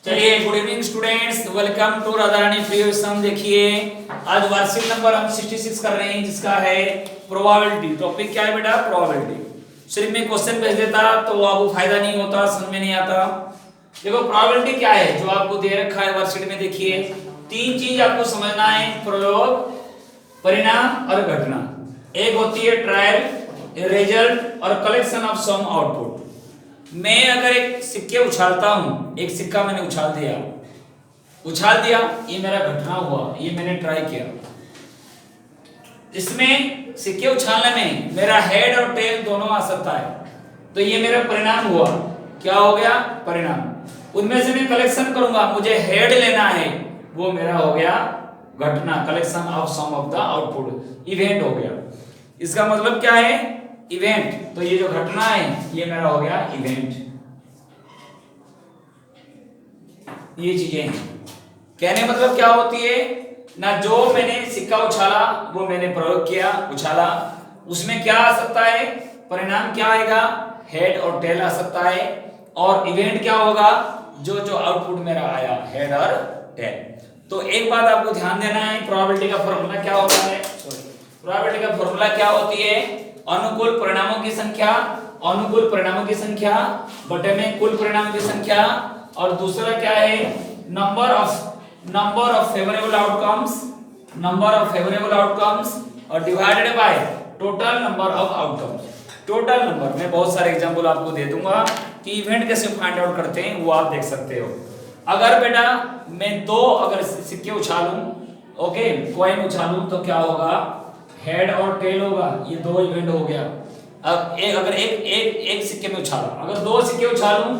चलिए good evening students, welcome to Radharani फ्रीवेशन। देखिए आज वार्षिक नंबर हम 66 कर रहे हैं जिसका है प्रोबेबिलिटी। टॉपिक क्या है बेटा? प्रोबेबिलिटी। सिर्फ मैं क्वेश्चन भेज देता तो आपको फायदा नहीं होता, समझ में नहीं आता। देखो प्रोबेबिलिटी क्या है जो आपको दे रखा है वर्कशीट में। देखिए तीन चीज आपको समझना है, प्रयोग, परिणाम और घटना। एक होती है ट्रायल, रिजल्ट और कलेक्शन ऑफ सम आउटपुट। मैं अगर एक सिक्के उछालता हूं, एक सिक्का मैंने उछाल दिया, ये मेरा घटना हुआ, ये मैंने ट्राई किया। इसमें सिक्के उछालने में मेरा हेड और टेल दोनों आ सकता है, तो ये मेरा परिणाम हुआ। क्या हो गया? परिणाम। उनमें से मैं कलेक्शन करूंगा, मुझे हेड लेना है, वो मेरा हो गया घटना, collection of some of the output, event हो गया। इसका मतलब क्या है? इवेंट। तो ये जो घटना है ये मेरा हो गया इवेंट। ये चीजें हैं। कहने मतलब क्या होती है ना, जो मैंने सिक्का उछाला वो मैंने प्रयोग किया, उछाला, उसमें क्या आ सकता है? परिणाम क्या आएगा? हेड और टेल आ सकता है। और इवेंट क्या होगा? जो आउटपुट मेरा आया, हेड और टेल। तो एक बात आपको ध्यान देना है, प्रोबेबिलिटी का फॉर्मूला क्या होता है? प्रोबेबिलिटी का फॉर्मूला क्या होती है? अनुकूल परिणामों की संख्या बटे में कुल परिणामों की संख्या, और दूसरा क्या है? नंबर ऑफ फेवरेबल आउटकम्स और divided by total number of outcomes. Total number में बहुत सारे एग्जांपल आपको दे दूंगा कि इवेंट कैसे फाइंड आउट करते हैं, वो आप देख सकते हो। अगर बेटा मैं अगर सिक्के उछालूं, ओके, कॉइन उछालूं, तो क्या होगा? हेड और टेल होगा, ये दो इवेंट हो गया। अब एक सिक्के में उछाला, अगर दो सिक्के उछालूं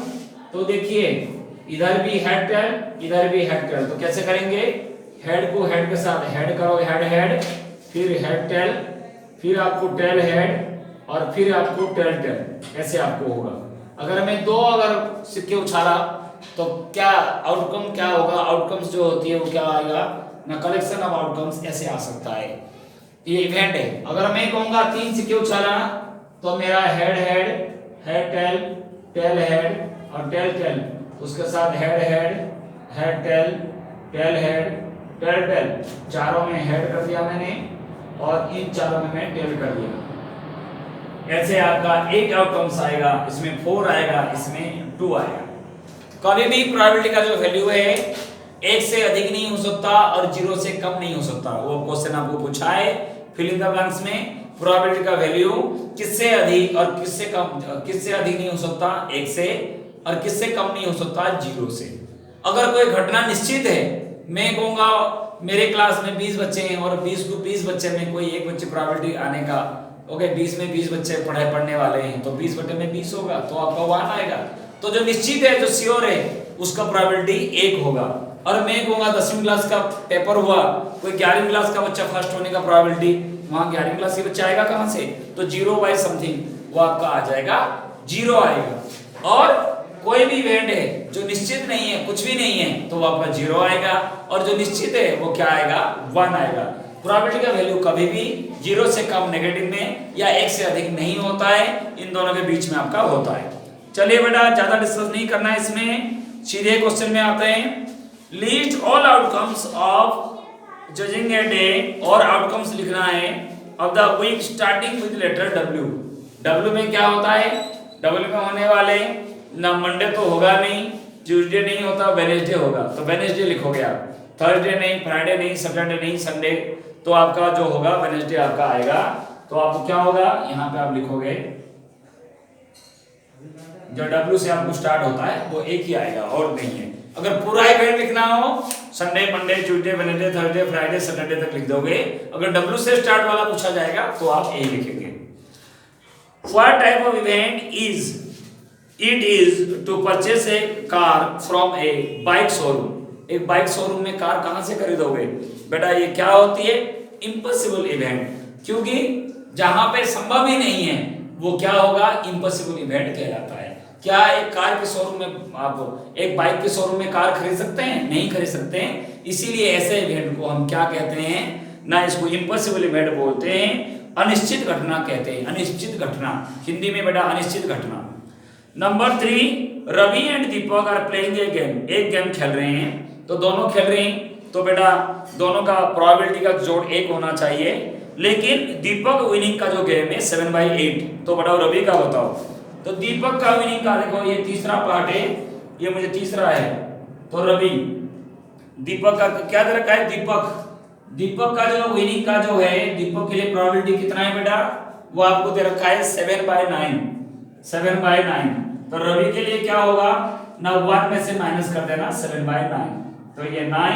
तो देखिए इधर भी हेड टेल, इधर भी हेड टेल, तो कैसे करेंगे? हेड को हेड के साथ हेड करो, हेड, फिर हेड टेल, फिर आपको टेल हेड, और फिर आपको टेल टेल, ऐसे आपको होगा। अगर मैं अगर सिक्के उछाला तो क्या आउटकम क्या होगा? आउटकम्स जो होती है वो क्या आएगा ना, कलेक्शन ऑफ आउटकम्स, ऐसे आ सकता है। ये इवेंट है। अगर मैं कहूंगा तीन सिक्के उछाला तो मेरा हेड टेल, टेल हेड और टेल टेल, उसके साथ head tail, tail head, tail tail, चारों में हेड कर दिया मैंने और इन चारों में मैं टेल कर दिया। ऐसे आपका एक आउटकम्स आएगा, इसमें 4 आएगा, इसमें 2 आएगा। कभी भी प्रोबेबिलिटी का जो वैल्यू है 1 से अधिक नहीं हो सकता और 0 से कम नहीं हो सकता। वो क्वेश्चन आपको पूछा है फिल इन द ब्लैंक्स में, प्रोबेबिलिटी का वैल्यू किससे अधिक और किससे कम, किससे अधिक नहीं हो सकता 1 से, और किससे कम नहीं हो सकता 0 से। अगर कोई घटना निश्चित है, मैं कहूंगा मेरे क्लास में 20 बच्चे हैं और 20 बच्चे में कोई एक बच्चे प्रोबेबिलिटी आने का, ओके, 20 में 20 बच्चे पढ़ने वाले हैं, तो 20 बटे में 20 होगा, तो आपका 1 आएगा। तो जो निश्चित है, जो श्योर है, उसका प्रोबेबिलिटी 1 होगा। और मैं कहूंगा 10वीं क्लास का पेपर हुआ, कोई 11वीं क्लास का बच्चा फर्स्ट होने का प्रोबेबिलिटी, वहां 11वीं क्लास के बच्चा आएगा कहां से? तो 0 बाय समथिंग, वो आपका आ जाएगा 0 आएगा। और कोई भी इवेंट है जो निश्चित नहीं है, कुछ भी नहीं है, तो वो आपका 0 आएगा, और जो निश्चित है वो क्या आएगा? 1 आएगा। प्रोबेबिलिटी का वैल्यू कभी भी 0 से कम नेगेटिव में या 1 से अधिक नहीं होता है, इन दोनों के बीच में आपका होता है। चलिए बेटा ज्यादा डिस्कस नहीं करना है इसमें, सीधे क्वेश्चन में आते हैं। List all outcomes of judging a day, और आउटकम्स लिखना है of the week starting with letter W। W में क्या होता है? W में होने वाले ना, मंडे तो होगा नहीं, ट्यूसडे नहीं होता, वेडनेसडे होगा, तो वेडनेसडे लिखोगे आप। थर्सडे नहीं, फ्राइडे नहीं, सैटरडे नहीं, संडे, तो आपका जो होगा वेडनेसडे आपका आएगा। तो आपको क्या होगा? यहाँ पे आप लिखोगे जो W से आपको स्टार्ट होता है वो एक ही आएगा और नहीं है। अगर पूरा इवेंट लिखना हो, Sunday, Monday, Tuesday, Wednesday, Thursday, Friday, Saturday तक लिख दोगे। अगर W से स्टार्ट वाला पूछा जाएगा तो आप ए लिखेंगे। What type of event is it is to purchase a car from a bike showroom? एक बाइक शोरूम में कार कहां से खरीदोगे? बेटा ये क्या होती है? इम्पॉसिबल इवेंट, क्योंकि जहां पे संभव ही नहीं है वो क्या होगा? इम्पॉसिबल इवेंट कहलाता है। क्या एक कार के शोरूम में आप एक बाइक के शोरूम में कार खरीद सकते हैं? नहीं खरीद सकते हैं। इसीलिए ऐसे इवेंट को हम क्या कहते हैं ना, इसको इम्पॉसिबल इवेंट बोलते हैं, अनिश्चित घटना कहते हैं। अनिश्चित घटना हिंदी में बेटा अनिश्चित घटना। Number 3, Ravi and Deepak are playing a game, एक गेम खेल रहे हैं, तो दोनों खेल रहे हैं, तो बेटा दोनों का प्रोबेबिलिटी का जोड़ 1 होना चाहिए। लेकिन दीपक विनिंग का जो गेम है 7/8, तो बताओ रवि का बताओ। तो दीपक का विनिंग का देखो ये तीसरा पार्ट है, ये मुझे तीसरा है, तो रवि दीपक का क्या दे रखा है, दीपक का जो विनिंग का जो है, दीपक के लिए प्रोबेबिलिटी कितना है बेटा, वो आपको दे रखा है 7/9। तो रवि के लिए क्या होगा ना, 1 में से माइनस कर देना 7/9, तो ये 9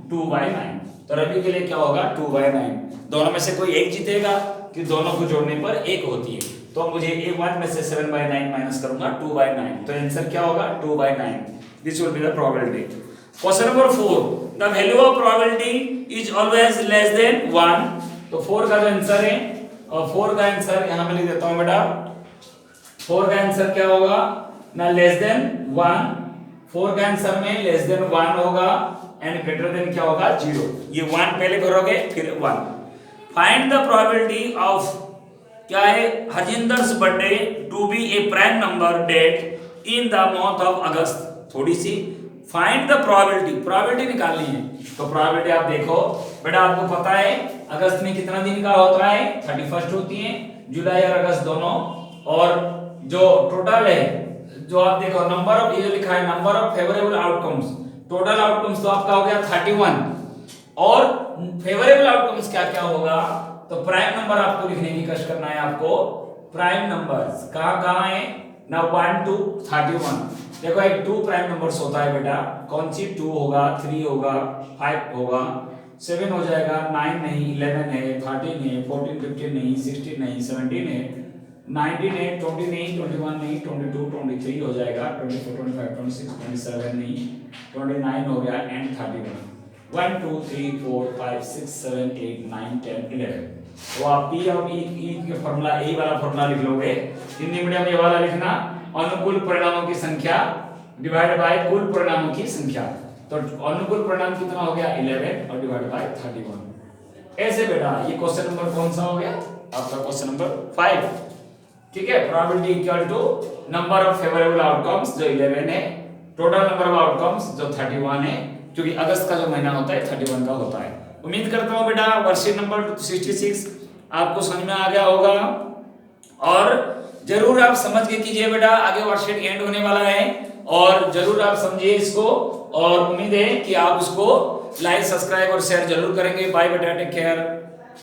2/9, तो रवि के लिए क्या होगा 2/9। दोनों में से कोई एक जीतेगा कि दोनों को जोड़ने पर 1 होती है, तो मुझे 1 में से 7/9 माइनस करूंगा 2/9, तो आंसर क्या होगा 2/9। This will be the probability. Question number 4, the value of probability is always less than 1। तो 4 का जो आंसर है, और 4 का आंसर यहां मैं लिख देता हूं बेटा, 4 का आंसर क्या होगा ना, लेस देन 1। 4 का आंसर में लेस देन 1 होगा एंड ग्रेटर देन क्या होगा 0। ये 1 पहले करोगे फिर 1। फाइंड द प्रोबेबिलिटी ऑफ क्या है, Harjinder's birthday to be a prime number date in the month of August. थोड़ी सी फाइंड द प्रोबेबिलिटी निकालनी है, तो प्रोबेबिलिटी आप देखो बेटा, आपको पता है अगस्त में कितना दिन का होता है, 31 होती है, जुलाई और अगस्त दोनों, और जो टोटल है जो आप देखो नंबर ऑफ, ये जो लिखा है number of favourable outcomes, total outcomes तो आपका हो गया 31, और फेवरेबल आउटकम्स क्या क्या होगा, तो प्राइम नंबर आपको लिखने की कष्ट करना है, आपको प्राइम नंबर्स कहां है ना, 1 to 31। देखो एक 2 प्राइम नंबर्स होता है बेटा, कौन सी 2 होगा, 3 होगा, 5 होगा, 7 हो जाएगा, 9 नहीं, 11 है, 13 है, 14 15 नहीं, 16 नहीं, 17 है, 19 है, 20 नहीं, 21 नहीं, 22 23 हो जाएगा, 24 25 26 27 नहीं, 29 हो गया एंड 31। 1 2 3 4 5 6 7 8 9 10 11। तो आप पी और ई के फार्मूला, ए वाला फार्मूला लिख लोगे, हिंदी मीडियम ये वाला लिखना, अनुकूल परिणामों की संख्या डिवाइड बाय कुल परिणामों की संख्या। तो अनुकूल परिणाम कितना हो गया 11 और डिवाइड बाय 31। ऐसे बेटा ये क्वेश्चन नंबर कौन सा हो गया आपका, क्वेश्चन नंबर 5। ठीक है, probability equal to number of favourable outcomes जो 11 है, टोटल नंबर ऑफ आउटकम्स जो 31 है, क्योंकि अगस्त का जो महीना होता है 31 का होता है। उम्मीद करता हूं बेटा वर्कशीट नंबर 66 आपको समझ में आ गया होगा, और जरूर आप समझ के कीजिए बेटा, आगे वर्कशीट एंड होने वाला है, और जरूर आप समझिए इसको, और उम्मीद है कि आप उसको लाइक सब्सक्राइब और शेयर जरूर करेंगे। बाय बेटा, टेक केयर।